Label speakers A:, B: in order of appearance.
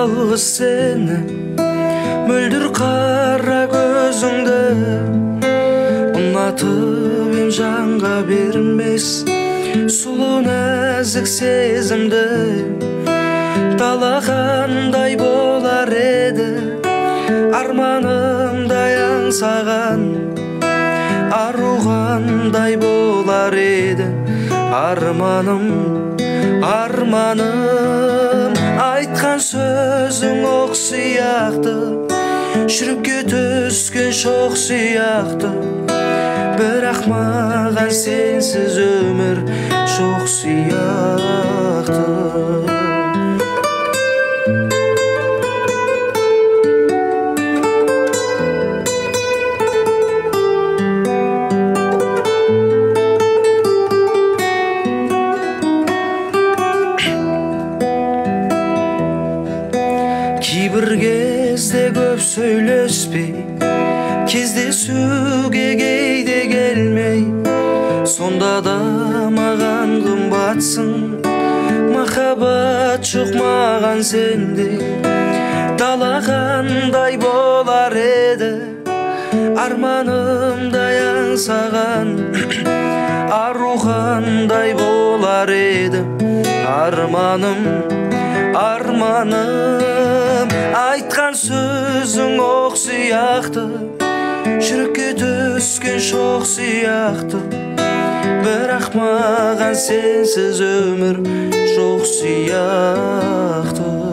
A: жалғыз сені, мөлдір қара көзіңді ұнатып ем жанға бермес сұлу нәзік сезімді. Дала қандай болар еді, арманымдай аңсаған, ару қандай болар еді арманым, арманым. Айтқан сөзің оқ сияқты, жүрекке түскен шоқ сияқты, бірақ маған сенсіз өмір жоқ сияқты. Кейбір кезде көп сөйлеспей, кездесуге кейде келмей, сонда да маған қымбатсың. Махаббат жоқ маған сенде. Дала қандай болар еді, арманымдай аңсаған, ару қандай болар еді арманым, арманым. Айтқан сөзің оқ сияқты, жүрекке түскен шоқ сияқты, бірақ маған сенсіз өмір жоқ сияқты.